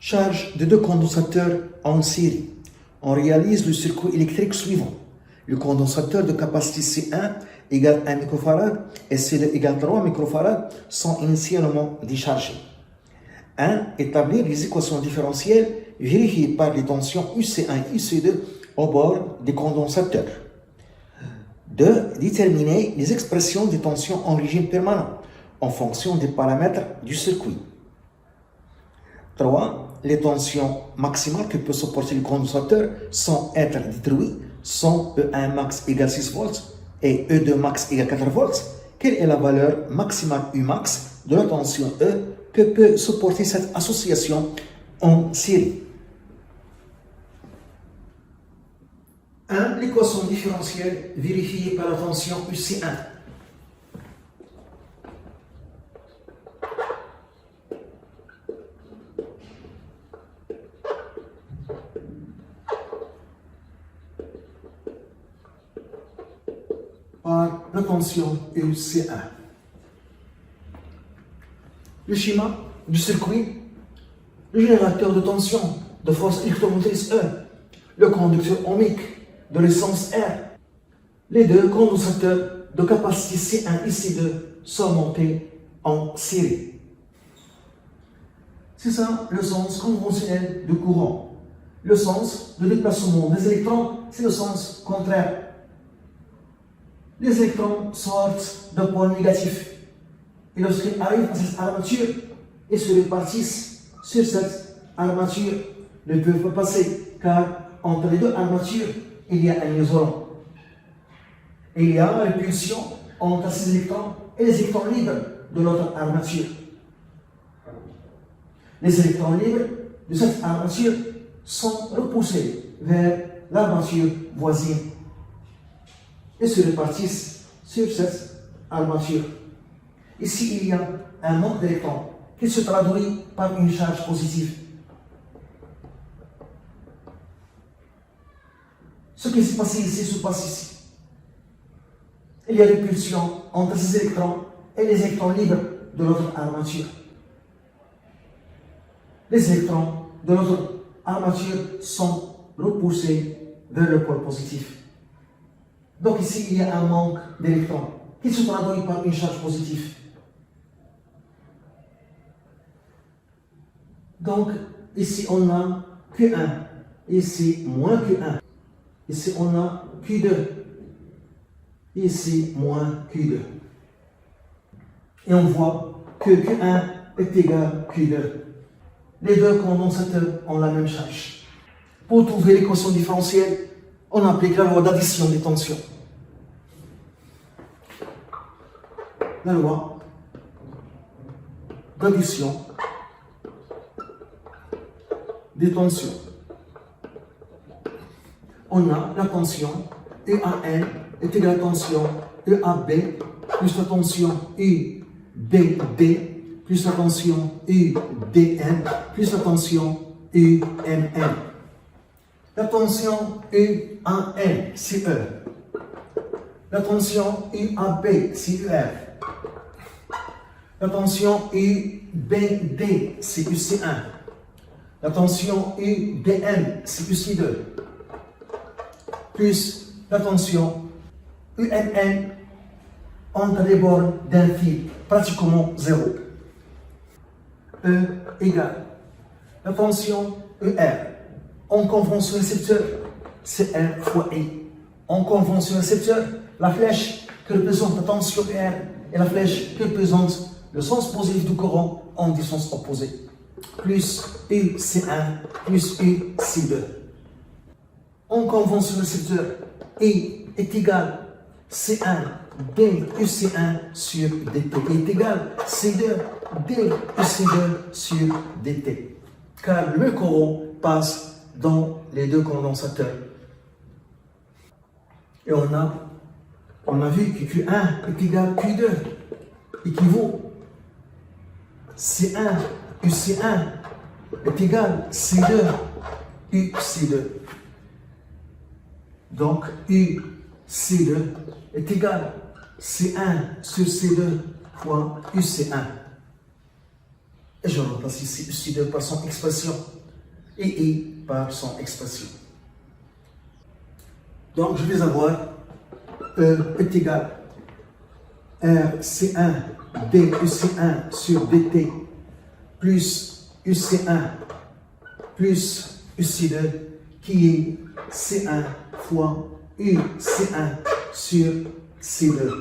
Charge de deux condensateurs en série. On réalise le circuit électrique suivant. Le condensateur de capacité C1 égale 1 microfarad et C2 égale 3 microfarad sont initialement déchargés. 1. Établir les équations différentielles vérifiées par les tensions UC1 et UC2 au bord des condensateurs. 2. Déterminer les expressions des tensions en régime permanent en fonction des paramètres du circuit. 3. Les tensions maximales que peut supporter le condensateur sans être détruites sont E1 max égale 6 volts et E2 max égale 4 volts. Quelle est la valeur maximale U max de la tension E que peut supporter cette association en série? 1. L'équation différentielle vérifiée par la tension UC1. Par la tension UC1. Le schéma du circuit, le générateur de tension de force électromotrice E, le conducteur ohmique de l'essence R, les deux condensateurs de capacité C1 et C2 sont montés en série. C'est ça le sens conventionnel du courant. Le sens de déplacement des électrons, c'est le sens contraire. Les électrons sortent d'un point négatif et lorsqu'ils arrivent à cette armature et se répartissent sur cette armature, ne peuvent pas passer car entre les deux armatures, il y a un isolant. Il y a la répulsion entre ces électrons et les électrons libres de l'autre armature. Les électrons libres de cette armature sont repoussés vers l'armature voisine et se répartissent sur cette armature. Ici, il y a un manque d'électrons qui se traduit par une charge positive. Ce qui se passe ici se passe ici. Il y a répulsion entre ces électrons et les électrons libres de l'autre armature. Les électrons de l'autre armature sont repoussés vers le pôle positif. Donc ici, il y a un manque d'électrons qui se traduit par une charge positive. Donc ici, on a Q1, ici, moins Q1. Ici, on a Q2. Ici, moins Q2. Et on voit que Q1 est égal à Q2. Les deux condensateurs ont la même charge. Pour trouver l'équation différentielle, on applique la loi d'addition des tensions. La loi d'addition des tensions. On a la tension EAN est égale à la tension EAB plus la tension UDD plus la tension UDN plus la tension UMN. La tension UAN, c'est E. La tension UAB, c'est UR. La tension UBD, c'est UC1. La tension UBN, c'est UC2. Plus la tension UNN entre les bornes d'un fil, pratiquement zéro. E égale la tension ER. En convention récepteur, c'est R fois I. En convention récepteur, la flèche que représente la tension R et la flèche que représente le sens positif du courant en des sens opposés. Plus UC1 plus UC2. En convention récepteur, I est égal C1 d UC1 sur dt. I est égal C2 d UC2 sur dt. Car le courant passe dans les deux condensateurs. Et on a vu que Q1 est égal à Q2, équivaut C1 UC1 est égal à C2 UC2. Donc UC2 est égal à C1 sur C2 fois UC1. Et je remplace ici UC2 par son expression et I par son expression. Donc, je vais avoir E est égal RC1 DUC1 sur DT plus UC1 plus UC2 qui est C1 fois UC1 sur C2.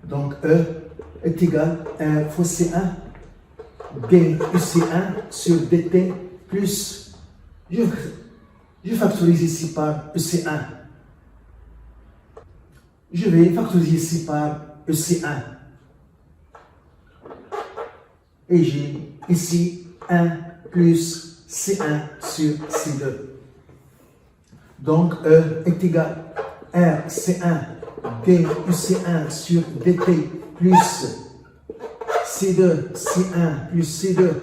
Donc E est égal à R fois C1 DUC1 sur DT plus, je factorise ici par EC1. Je vais factoriser ici par EC1. Et j'ai ici 1 plus C1 sur C2. Donc E est égal à RC1 DUC1 sur DT plus C2 C1 plus C2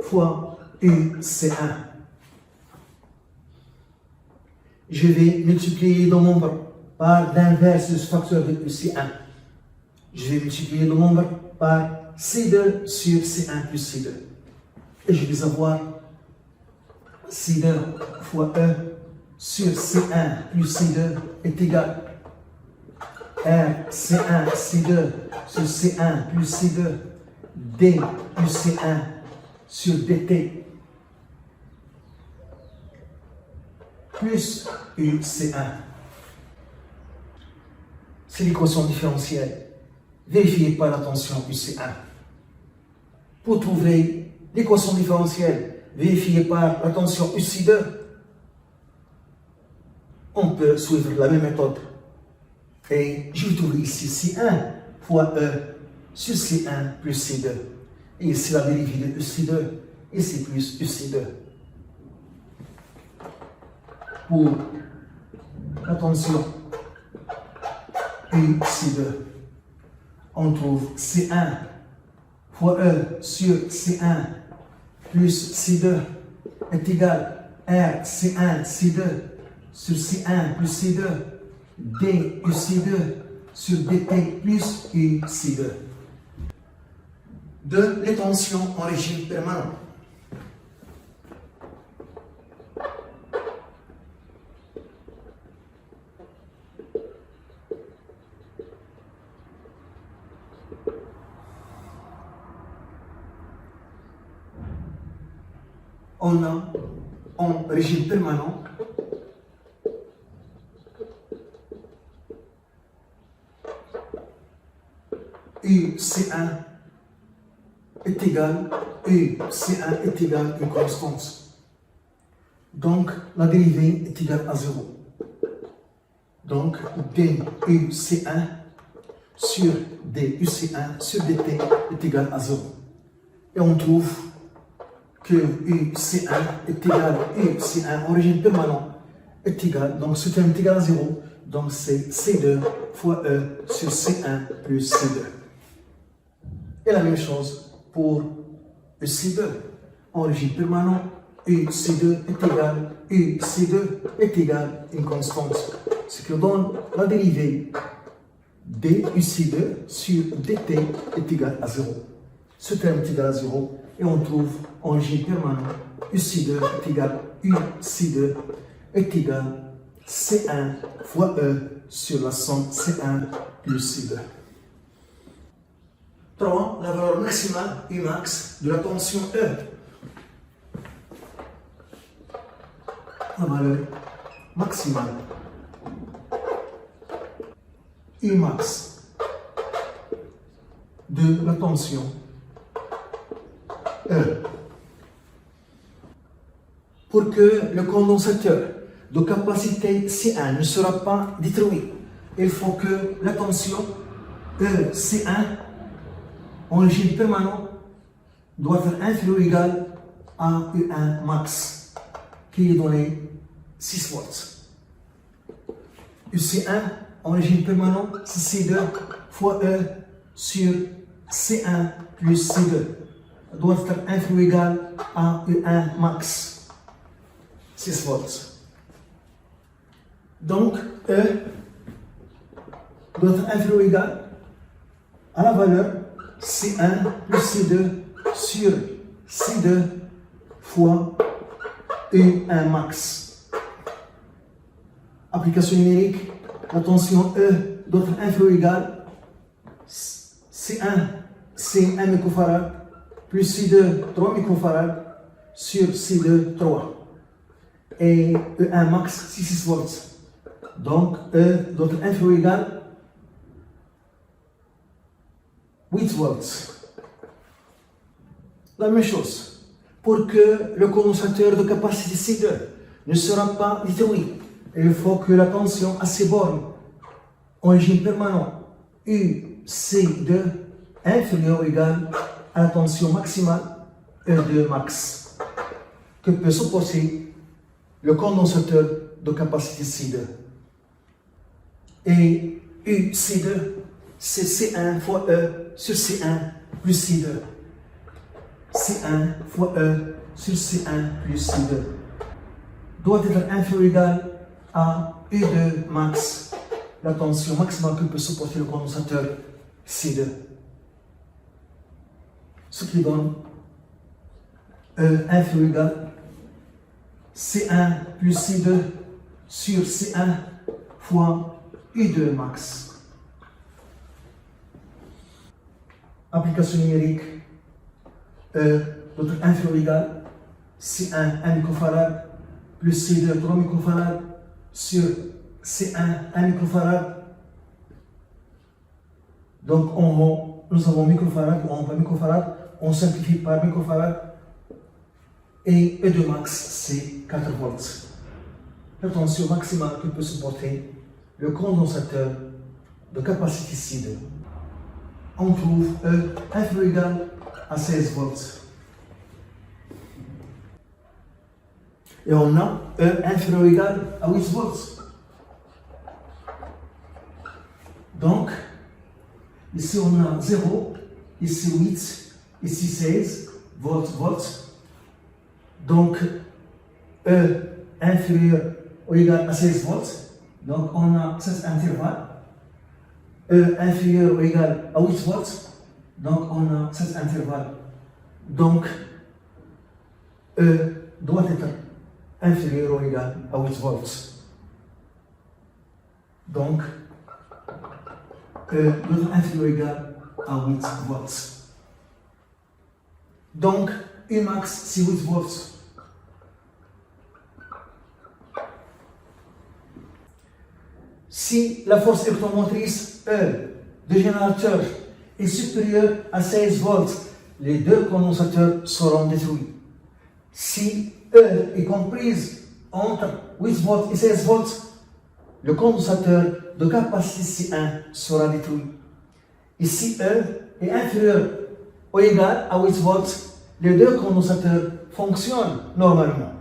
fois UC1. Je vais multiplier le nombre par l'inverse de ce facteur de UC1. Je vais multiplier le nombre par C2 sur C1 plus C2. Et je vais avoir C2 fois E sur C1 plus C2 est égal à C1 C2 sur C1 plus C2 D UC1 sur DT plus UC1. C'est l'équation différentielle vérifiée par la tension UC1. Pour trouver l'équation différentielle vérifiée par la tension UC2, on peut suivre la même méthode. Et je vais trouver ici C1 fois E sur C1 plus C2. Et ici la dérivée de UC2, ici plus UC2. Pour la tension UC2, on trouve C1 fois E sur C1 plus C2 est égal à C1 C2 sur C1 plus C2 D UC2 sur DT plus UC2. De les tensions en régime permanent. On a en régime permanent UC1 est égal à une constante. Donc la dérivée est égale à 0. Donc DUC1 sur DUC1 sur DT est égal à 0. Et on trouve que UC1 est égal à UC1 en régime permanent est égal, donc ce terme est égal à 0, donc c'est C2 fois E sur C1 plus C2. Et la même chose pour UC2 en régime permanent, UC2 est égal à une constante, ce qui donne la dérivée DUC2 sur DT est égal à 0. Ce terme est égal à 0 et on trouve en régime permanent UC2 est égal à UC2 est égal à C1 fois E sur la somme C1 plus C2. 3. La valeur maximale Umax de la tension E. La valeur maximale Umax de la tension E. Pour que le condensateur de capacité C1 ne sera pas détruit, il faut que la tension EC1 en régime permanent doit être inférieur ou égal à U1 max, qui est donné 6 volts. UC1 en régime permanent, c'est C2 fois E sur C1 plus C2. Doit être inférieur ou égal à U1 max, 6 volts. Donc, E doit être inférieur ou égal à la valeur C1 plus C2 sur C2 fois U1 max. Application numérique, la tension E d'autre inférieur ou égal C1, c'est 1 microfarad plus C2, 3 microfarad sur C2, 3. Et E1 max, 6 volts. Donc, E d'autre inférieur ou égal 8 volts. La même chose, pour que le condensateur de capacité C2 ne sera pas détruit, il faut que la tension à ces bornes en régime permanent UC2 inférieure ou égale à la tension maximale E2 max que peut supporter le condensateur de capacité C2. Et UC2, c'est C1 fois E sur C1 plus C2. C1 fois E sur C1 plus C2 doit être inférieur ou égal à U2 max, la tension maximale que peut supporter le condensateur C2. Ce qui donne E inférieur ou égal C1 plus C2 sur C1 fois U2 max. Application numérique, E d'autre inférieur ou égal C1 1 microfarad plus C2 3 microfarad sur C1 1 microfarad. Donc en haut, nous avons microfarad ou en bas microfarad, on simplifie par microfarad et E2 max c'est 4 volts. La tension maximale que peut supporter le condensateur de capacité C2. On trouve E inférieur ou égal à 16 volts. Et on a E inférieur ou égal à 8 volts. Donc, ici on a 0, ici 8, ici 16 volts. Donc, E inférieur ou égal à 16 volts. Donc, on a cet intervalle. E inférieur ou égal à 8 volts. Donc, on a cet intervalle. Donc, E doit être inférieur ou égal à 8 volts. Donc, E doit être inférieur ou égal à 8 volts. Donc, U max, c'est 8 volts. Si la force électromotrice E du générateur est supérieure à 16 volts, les deux condensateurs seront détruits. Si E est comprise entre 8 volts et 16 volts, le condensateur de capacité C1 sera détruit. Et si E est inférieur ou égal à 8 volts, les deux condensateurs fonctionnent normalement.